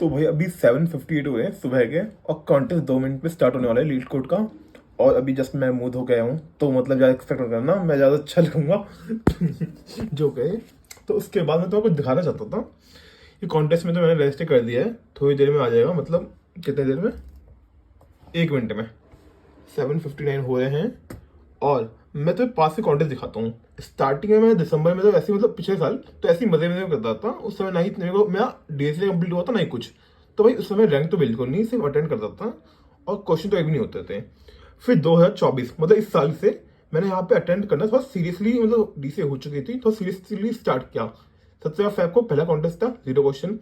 तो भाई अभी 7:58 हुए हैं सुबह के, और कॉन्टेस्ट 2 मिनट में स्टार्ट होने वाला है लीड कोड का। और अभी जस्ट मैं मुंह धो गया हूँ, तो मतलब ज़्यादा एक्सपेक्ट मत करना, मैं ज़्यादा अच्छा लगूंगा जो कहे। तो उसके बाद मैं तो आपको दिखाना चाहता था कि कॉन्टेस्ट में तो मैंने रजिस्टर कर दिया है, थोड़ी देर में आ जाएगा, मतलब कितने देर में, 1 मिनट में। 7:59 हो रहे हैं। और मैं तो पास से कॉन्टेस्ट दिखाता हूँ। स्टार्टिंग में मैं दिसंबर में तो ऐसे मतलब पिछले साल तो ऐसे ही मजे में करता था। उस समय ना ही मेरे को मेरा डीएसए कंप्लीट हुआ था ना ही कुछ। तो भाई उस समय रैंक तो बिल्कुल नहीं, सिर्फ अटेंड करता था और क्वेश्चन तो एक भी नहीं होते थे। फिर 2024 मतलब इस साल से मैंने यहाँ पे अटेंड करना थोड़ा सीरियसली, मतलब डीसी हो चुकी थी तो सीरियसली स्टार्ट किया। 17 फेब को पहला कॉन्टेस्ट था, 0 क्वेश्चन।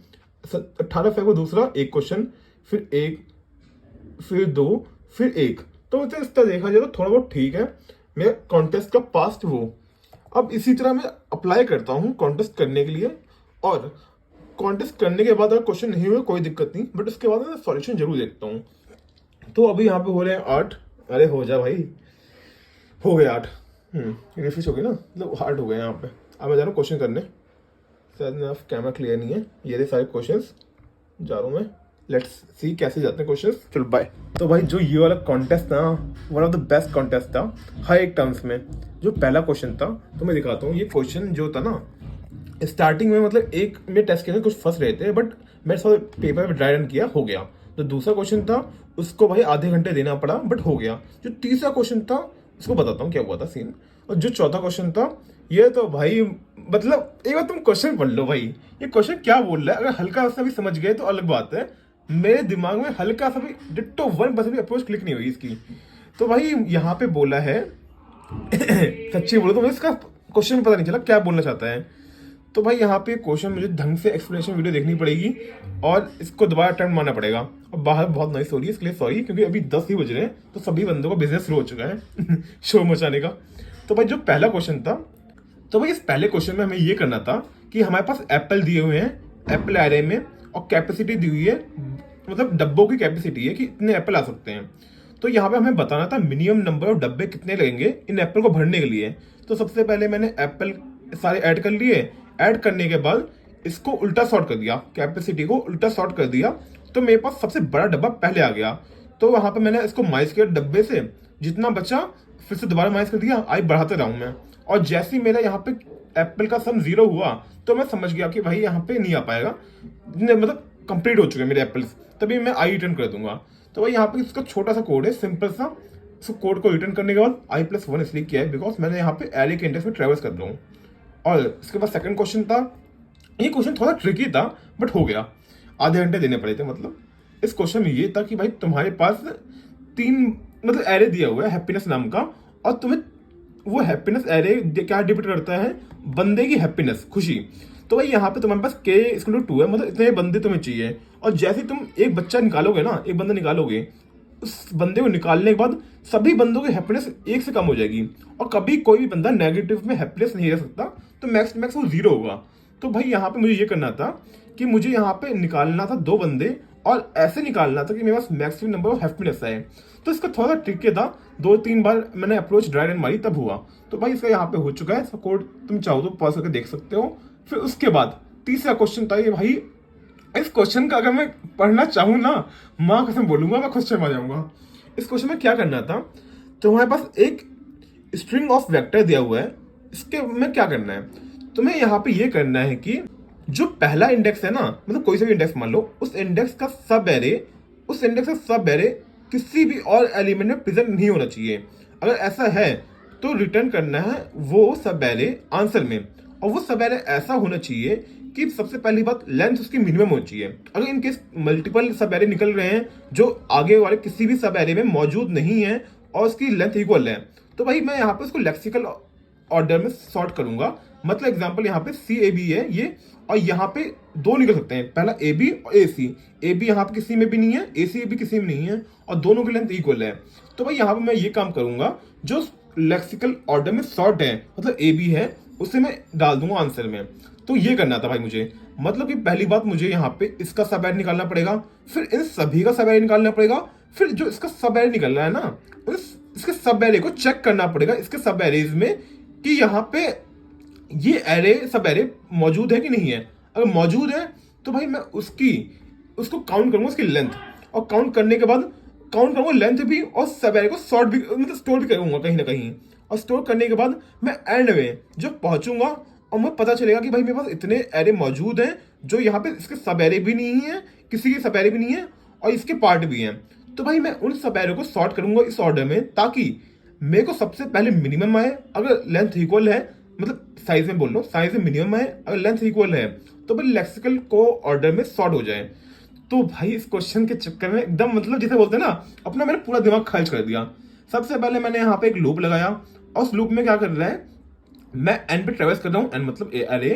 18 फेब को दूसरा 1 क्वेश्चन, फिर 1, फिर 2, फिर 1। तो मतलब इसका देखा जाए तो थोड़ा बहुत ठीक है मेरा कॉन्टेस्ट का पास्ट वो। अब इसी तरह मैं अप्लाई करता हूँ कॉन्टेस्ट करने के लिए। और कॉन्टेस्ट करने के बाद अगर क्वेश्चन नहीं हुए कोई दिक्कत नहीं, बट उसके बाद मैं सॉल्यूशन जरूर देखता हूँ। तो अभी यहाँ पे हो रहे हैं 8। अरे हो जा भाई, हो गए 8। रिफ्रेश हो गए ना, मतलब 8 हो गए यहाँ पे। अब मैं जा रहा हूँ क्वेश्चन करने। शायद मेरा कैमरा क्लियर नहीं है, ये रहे सारे क्वेश्चन। जा रहा हूँ मैं, लेट्स सी कैसे जाते हैं क्वेश्चन। चलो बाय। तो भाई जो ये वाला कॉन्टेस्ट था, one of the best contest था हर एक टर्म्स में। जो पहला क्वेश्चन था तो मैं दिखाता हूँ। ये क्वेश्चन जो था ना, स्टार्टिंग में मतलब एक में टेस्ट के कुछ फंस रहे थे, बट मेरे साथ पेपर पे ड्राई रन किया, हो गया। जो दूसरा क्वेश्चन था उसको भाई आधे घंटे देना पड़ा, बट हो गया। जो तीसरा क्वेश्चन था उसको बताता हूँ क्या हुआ था सीन। और जो चौथा क्वेश्चन था, ये तो भाई मतलब एक बार तुम क्वेश्चन पढ़ लो भाई, ये क्वेश्चन क्या बोल रहा है। अगर हल्का सा भी समझ गए तो अलग बात है। मेरे दिमाग में हल्का सा भी डिट्टो 1% भी अप्रोच क्लिक नहीं हुई इसकी। तो भाई यहाँ पे बोला है सच्ची बोलो तो मुझे इसका क्वेश्चन पता नहीं चला क्या बोलना चाहता है। तो भाई यहाँ पे क्वेश्चन मुझे ढंग से एक्सप्लेनेशन वीडियो देखनी पड़ेगी और इसको दोबारा अटेम्प्ट मारना पड़ेगा। और बाहर बहुत नॉइस हो रही है, इसके लिए सॉरी, क्योंकि अभी 10 ही बज रहे हैं तो सभी बंदों का बिजनेस शुरू हो चुका है शो मचाने का। तो भाई जो पहला क्वेश्चन था, तो भाई इस पहले क्वेश्चन में हमें ये करना था कि हमारे पास एप्पल दिए हुए हैं, एप्पल एरे में, और कैपेसिटी दी हुई है, मतलब डब्बों की कैपेसिटी है कि इतने एप्पल आ सकते हैं। तो यहाँ पे हमें बताना था मिनिमम नंबर ऑफ डब्बे कितने लगेंगे इन एप्पल को भरने के लिए। तो सबसे पहले मैंने एप्पल सारे ऐड कर लिए। ऐड करने के बाद इसको उल्टा सॉर्ट कर दिया, कैपेसिटी को उल्टा सॉर्ट कर दिया। तो मेरे पास सबसे बड़ा डब्बा पहले आ गया। तो वहां पे मैंने इसको माइनस किया डब्बे से, जितना बचा फिर से दोबारा माइनस कर दिया, आई बढ़ाते रहूं मैं। और जैसे ही मेरा यहाँ पे एप्पल का सम 0 हुआ तो मैं समझ गया कि भाई यहाँ पे नहीं आ पाएगा, मतलब कंप्लीट हो चुके हैं मेरे एप्पल्स, तभी मैं आई रिटर्न कर दूंगा। तो भाई यहाँ पे इसका छोटा सा कोड है, सिंपल सा। इस कोड को रिटर्न करने के बाद i+1 इसलिए किया है बिकॉज मैंने यहाँ पे एरे के इंडेक्स में ट्रेवल्स कर रहा हूँ। और इसके बाद सेकंड क्वेश्चन था, ये क्वेश्चन थोड़ा ट्रिकी था बट हो गया, आधे घंटे देने पड़े थे। मतलब इस क्वेश्चन में ये था कि भाई तुम्हारे पास 3 मतलब एरे दिया हुआ है हैप्पीनेस नाम का, और तुम्हें वो हैप्पीनेस एरे क्या डिपिक्ट करता है, बंदे की हैप्पीनेस, खुशी। तो भाई यहाँ पे तुम्हारे पास k=2 है, मतलब इतने बंदे तुम्हें चाहिए। और जैसे तुम एक बच्चा निकालोगे ना, एक बंदा निकालोगे, उस बंदे को निकालने के बाद सभी बंदों की हैप्पीनेस 1 से कम हो जाएगी। और कभी कोई भी बंदा नेगेटिव में हैप्पीनेस नहीं रह सकता, तो मैक्स मैक्स वो 0 होगा। तो भाई यहाँ पे मुझे ये करना था कि मुझे यहाँ पे निकालना था 2 बंदे, और ऐसे निकालना था कि मेरे पास मैक्सिमम नंबर ऑफ हैप्पीनेस आए। तो इसका थोड़ा ट्रिकी था, 2-3 बार मैंने अप्रोच ड्राई रन मारी तब हुआ। तो भाई इसका यहाँ पे हो चुका है, इसका कोड तुम चाहो तो पॉज करके देख सकते हो। फिर उसके बाद तीसरा क्वेश्चन था ये भाई। इस क्वेश्चन का अगर मैं पढ़ना चाहूँ ना, माँ कसम बोलूंगा मैं क्वेश्चन आ जाऊंगा। इस क्वेश्चन में क्या करना था, तो हमारे पास एक स्ट्रिंग ऑफ वेक्टर दिया हुआ है, इसके में क्या करना है, तुम्हें यहाँ पे ये करना है कि जो पहला इंडेक्स है ना, मतलब कोई सा भी इंडेक्स मान लो, उस इंडेक्स का सब एरे किसी भी और एलिमेंट में प्रेजेंट नहीं होना चाहिए। अगर ऐसा है तो रिटर्न करना है वो सब एरे आंसर में। और वो सब एरे ऐसा होना चाहिए कि सबसे पहली बात लेंथ उसकी मिनिमम होनी चाहिए। अगर इनकेस मल्टीपल सब एरे निकल रहे हैं जो आगे वाले किसी भी सब एरे में मौजूद नहीं है और उसकी लेंथ इक्वल है, तो भाई मैं यहाँ पे उसको लेक्सिकल ऑर्डर में सॉर्ट करूंगा। मतलब एग्जांपल यहाँ पे CAB है ये, और यहाँ पे 2 निकल सकते हैं, पहला AB और AC। AB यहाँ पे किसी में भी नहीं है, AC भी किसी में नहीं है, और दोनों की लेंथ इक्वल है। तो भाई यहाँ पे मैं ये काम करूंगा, जो लेक्सिकल ऑर्डर में सॉर्ट है, मतलब AB है, उसे मैं डाल दूंगा आंसर में। तो ये करना था भाई मुझे, मतलब कि पहली बात मुझे यहाँ पे इसका सब एरे निकालना पड़ेगा, फिर इन सभी का सब एरे निकालना पड़ेगा, फिर जो इसका सब एरे निकल रहा है ना, इसके सब एरे को चेक करना पड़ेगा इसके सब एरेज में कि यहाँ पे ये एरे सब एरे मौजूद है कि नहीं है। अगर मौजूद है तो भाई मैं उसकी उसको काउंट करूंगा उसकी लेंथ, और काउंट करने के बाद काउंट करूंगा लेंथ भी और सब एरे को सॉर्ट भी मतलब स्टोर भी करूंगा कहीं ना कहीं। और स्टोर करने के बाद मैं एंड में जब पहुंचूंगा और मुझे पता चलेगा कि भाई मेरे पास इतने एरे मौजूद हैं जो यहाँ पे इसके सब एरे भी नहीं है, किसी के सब एरे भी नहीं है और इसके पार्ट भी हैं। तो भाई मैं उन सब एरे को सॉर्ट करूंगा इस ऑर्डर में ताकि मेरे को सबसे पहले मिनिमम आए। अगर लेंथ इक्वल है, मतलब साइज में बोल लो, साइज में मिनिमम आए, अगर लेंथ इक्वल है तो भाई लेक्सिकल को ऑर्डर में सॉर्ट हो जाए। तो भाई इस क्वेश्चन के चक्कर में एकदम मतलब जैसे बोलते हैं ना, अपना मैंने पूरा दिमाग खर्च कर दिया। सबसे पहले मैंने यहाँ पे एक लूप लगाया और उस लूप में क्या कर रहा है, मैं एन पे ट्रेवर्स कर रहा हूँ, एन मतलब अरे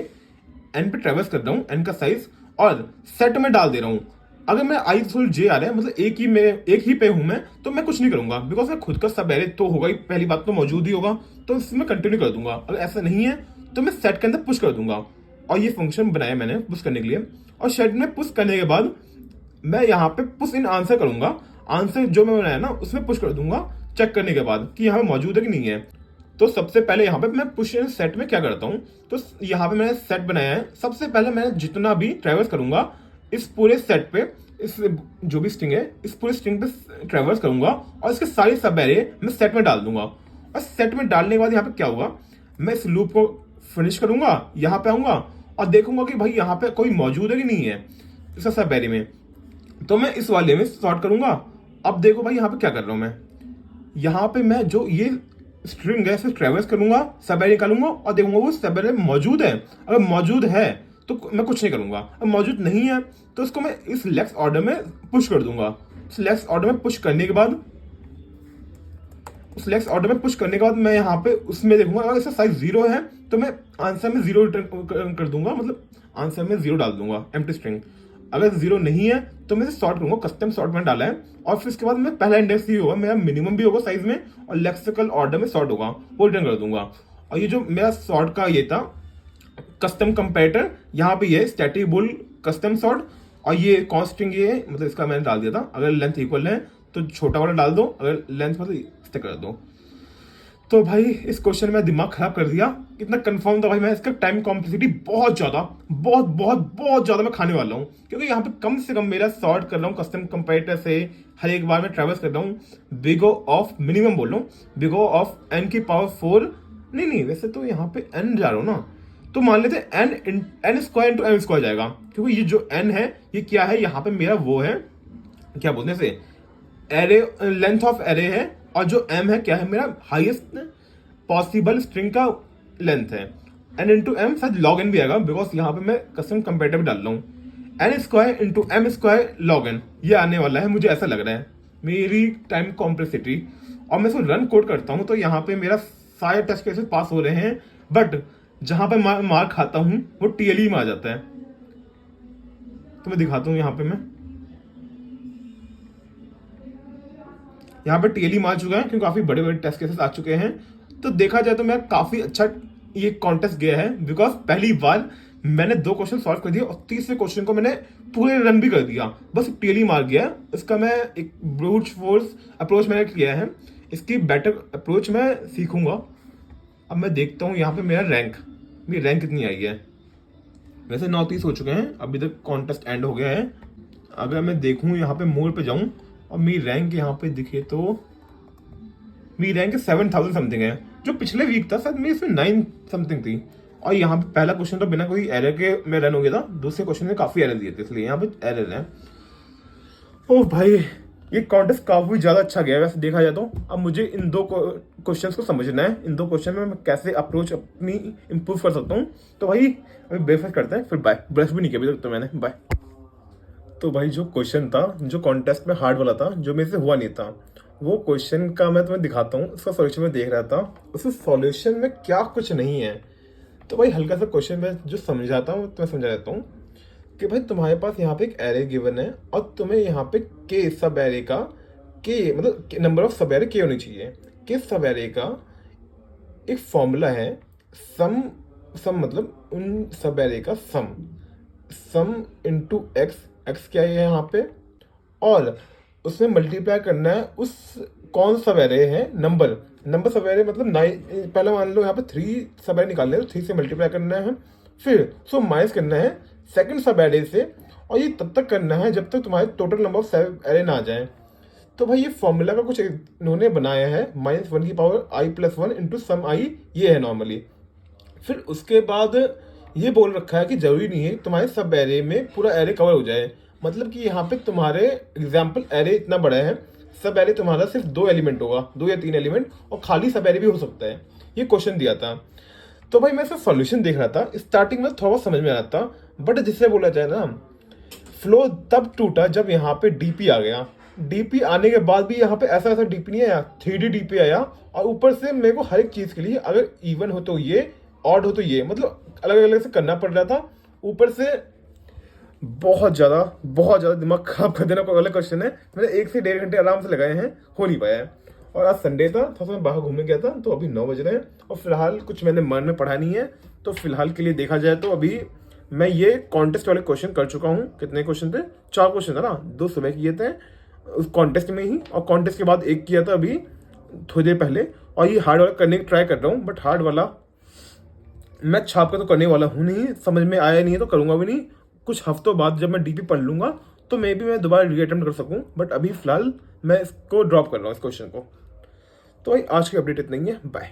एन पे ट्रेवर्स कर रहा हूँ, एन का साइज, और सेट में डाल दे रहा हूँ। अगर मैं आई जे आ रहा है मतलब एक ही पे हूं मैं, तो मैं कुछ नहीं करूंगा बिकॉज मैं खुद का सब एरे तो होगा ही, पहली बात तो मौजूद ही होगा, तो इसमें कंटिन्यू कर दूंगा। अगर ऐसा नहीं है तो मैं सेट के अंदर पुश कर दूंगा, और ये फंक्शन बनाया मैंने पुश करने के लिए। और सेट में पुश करने के बाद मैं यहाँ पे पुश इन आंसर करूंगा, आंसर जो मैं बनाया ना उसमें पुश कर दूंगा चेक करने के बाद कि यहाँ पे मौजूद है कि नहीं है। तो सबसे पहले यहाँ पे मैं पुश इन सेट में क्या करता हूँ, तो यहाँ पे मैंने सेट बनाया है। सबसे पहले मैं जितना भी ट्रेवर्स करूंगा इस पूरे सेट पे, इस जो भी स्ट्रिंग है इस पूरे स्ट्रिंग पे ट्रेवर्स करूंगा और इसके सारे सब एरे मैं सेट में डाल दूंगा। और सेट में डालने के बाद यहाँ पे क्या होगा, मैं इस लूप को फिनिश करूंगा, यहाँ पे आऊंगा और देखूंगा कि भाई यहाँ पे कोई मौजूद है कि नहीं है इस सब एरे में, तो मैं इस वाले में सॉर्ट करूंगा। अब देखो भाई यहाँ पे क्या कर रहा हूं मैं, यहाँ पे मैं जो ये स्ट्रिंग है इसे ट्रेवर्स करूंगा, सब एरे निकालूंगा और देखूंगा वो सब एरे मौजूद है। अगर मौजूद है तो मैं कुछ नहीं करूंगा, अब मौजूद नहीं है तो इसको मैं इस लेक्स ऑर्डर में पुश कर दूंगा। इस लेक्स ऑर्डर में पुश करने के बाद मैं यहाँ पे उसमें देखूंगा अगर इसका साइज 0 है तो मैं आंसर में 0 रिटर्न कर दूंगा, मतलब आंसर में 0 डाल दूंगा एम्प्टी स्ट्रिंग। अगर 0 नहीं है तो मैं इसे सॉर्ट करूंगा, कस्टम सॉर्ट मैंने डाला है। और फिर इसके बाद मैं पहला इंडेक्स ही होगा, मेरा मिनिमम भी होगा साइज में और लेक्सिकल ऑर्डर में सॉर्ट होगा, वो रिटर्न कर दूंगा। और ये जो मेरा सॉर्ट का ये था कस्टम कंपैरेटर, यहाँ पे ये स्टैटिक बुल कस्टम सॉर्ट, और ये कॉन्स्ट्रिंग ये मतलब इसका मैंने डाल दिया था। अगर लेंथ इक्वल है तो छोटा वाला डाल दो, अगर लेंथ मतलब इस कर दो। तो भाई इस क्वेश्चन में दिमाग खराब कर दिया, इतना कंफर्म था भाई मैं, इसका टाइम कॉम्प्लेक्सिटी बहुत ज्यादा मैं खाने वाला हूँ, क्योंकि यहाँ पे कम से कम मेरा सॉर्ट कर रहा हूँ कस्टम कंपैरेटर से, हर एक बार मैं ट्रेवर्स कर रहा हूँ बिग O ऑफ मिनिमम बोल रहा हूँ, बिग O ऑफ n की पावर 4, नहीं वैसे तो यहाँ पे n जा रहा हूँ ना, तो मान लेते n square into m square जाएगा, क्योंकि ये जो n है ये क्या है, यहाँ पे मेरा वो है क्या बोलते हैं इसे, एरे लेंथ ऑफ एरे है, और जो m है क्या है, मेरा हाईएस्ट पॉसिबल स्ट्रिंग का लेंथ है। n इंटू एम शायद लॉग एन भी आएगा बिकॉज यहाँ पे मैं कस्टम कंपैरेटर डाल रहा हूँ। n square into M square log N ये आने वाला है, मुझे ऐसा लग रहा है मेरी टाइम कॉम्प्लेक्सिटी। और मैं इसको रन कोड करता हूँ तो यहाँ पे मेरा सारे टेस्ट केसेस पास हो रहे हैं, बट जहां पे मार खाता हूं वो टीएलई में आ जाता है। तो मैं दिखाता हूं, यहाँ पे टीएलई में आ चुका है क्योंकि काफी बड़े बड़े टेस्ट केसेस आ चुके हैं। तो देखा जाए तो मैं काफी अच्छा ये कॉन्टेस्ट गया है, बिकॉज पहली बार मैंने 2 क्वेश्चन सॉल्व कर दिया और तीसरे क्वेश्चन को मैंने पूरे रन भी कर दिया, बस टीएलई मार गया। इसका मैं एक ब्रूट फोर्स अप्रोच मैंने किया है, इसकी बेटर अप्रोच मैं सीखूंगा। अब मैं देखता हूँ यहाँ पे मेरी रैंक कितनी आई है। वैसे 9:30 हो चुके हैं, अभी तक कॉन्टेस्ट एंड हो गया है। अगर मैं देखूं यहाँ पे मोर पे जाऊं और मेरी रैंक यहाँ पे दिखे तो मेरी रैंक 7000 समथिंग है, जो पिछले वीक था शायद मेरी इसमें 9 समथिंग थी। और यहाँ पे पहला क्वेश्चन तो बिना कोई एरर के मैं रन हो गया था, दूसरे क्वेश्चन में काफी एरर दिए थे इसलिए यहाँ पे एरर है। ओह भाई ये कॉन्टेस्ट काफी ज्यादा अच्छा गया है वैसे देखा जाए तो। अब मुझे इन 2 क्वेश्चंस को समझना है, इन 2 क्वेश्चन में मैं कैसे अप्रोच अपनी इंप्रूव कर सकता हूँ। तो भाई अभी ब्रेकफास्ट करते हैं, फिर बाय। ब्रश भी नहीं किया अभी तक तो मैंने, बाय। तो भाई जो क्वेश्चन था, जो कॉन्टेस्ट में हार्ड वाला था, जो मेरे से हुआ नहीं था, वो क्वेश्चन का मैं तुम्हें दिखाता हूँ। उसका सॉल्यूशन मैं देख रहा था, उसमें सॉल्यूशन में क्या कुछ नहीं है। तो भाई हल्का सा क्वेश्चन में जो समझाता हूँ तो मैं समझा देता हूँ कि भाई तुम्हारे पास यहाँ पे एक एरे गिवन है और तुम्हें यहाँ पे के सब एरे का के मतलब नंबर ऑफ सब एरे के होनी चाहिए। के सब एरे का एक फॉर्मूला है सम मतलब उन सब एरे का सम इनटू एक्स क्या है यहाँ पे, और उसमें मल्टीप्लाई करना है उस कौन सब एरे है नंबर सब एरे मतलब 9। पहले मान लो यहाँ पे 3 सब एरे निकालने हैं तो 3 से मल्टीप्लाई करना है, फिर सो माइनस करना है सेकंड सब एरे से, और ये तब तक करना है जब तक तुम्हारे टोटल नंबर ऑफ सब एरे ना आ जाए। तो भाई ये फॉर्मूला का कुछ इन्होंने बनाया है, -1 की पावर i+1 इंटू सम आई, ये है नॉर्मली। फिर उसके बाद ये बोल रखा है कि जरूरी नहीं है तुम्हारे सब एरे में पूरा एरे कवर हो जाए। मतलब कि यहाँ पे तुम्हारे एग्जाम्पल एरे इतना बड़ा है, सब एरे तुम्हारा सिर्फ 2 एलिमेंट होगा, 2 या 3 एलिमेंट, और खाली सब एरे भी हो सकता है। ये क्वेश्चन दिया था। तो भाई मैं इसका सॉल्यूशन देख रहा था, स्टार्टिंग में थोड़ा बहुत समझ में आ रहा था, बट जिससे बोला जाए ना, फ्लो तब टूटा जब यहाँ पे डीपी आ गया। डीपी आने के बाद भी यहाँ पे ऐसा ऐसा डीपी नहीं आया, 3D डीपी आया, और ऊपर से मेरे को हर एक चीज के लिए अगर इवन हो तो ये, ऑड हो तो ये, मतलब अलग अलग से करना पड़ रहा था। ऊपर से बहुत ज्यादा दिमाग खराब कर देना कोई अलग क्वेश्चन है। मैंने 1 से 1.5 घंटे आराम से लगाए हैं, हो नहीं पाया है। और आज संडे था, थोड़ा सा मैं बाहर घूमने गया था, तो अभी 9 बज रहे हैं, और फिलहाल कुछ मैंने मन में पढ़ा नहीं है। तो फिलहाल के लिए देखा जाए तो अभी मैं ये कॉन्टेस्ट वाले क्वेश्चन कर चुका हूँ। कितने क्वेश्चन थे? 4 क्वेश्चन था ना, 2 सुबह किए थे उस कॉन्टेस्ट में ही, और कॉन्टेस्ट के बाद एक किया था अभी थोड़ी देर पहले। और ये हार्ड वाला करने की ट्राई कर रहा हूँ, बट हार्ड वाला मैं छाप कर तो करने वाला हूँ नहीं, समझ में आया नहीं है तो करूँगा भी नहीं। कुछ हफ्तों बाद जब मैं डीपी पढ़ लूंगा तो मे बी मैं दोबारा रीअटेम्प्ट कर सकूँ, बट अभी फिलहाल मैं इसको ड्रॉप कर रहा हूँ, इस क्वेश्चन को। तो भाई आज की अपडेट इतना ही है, बाय।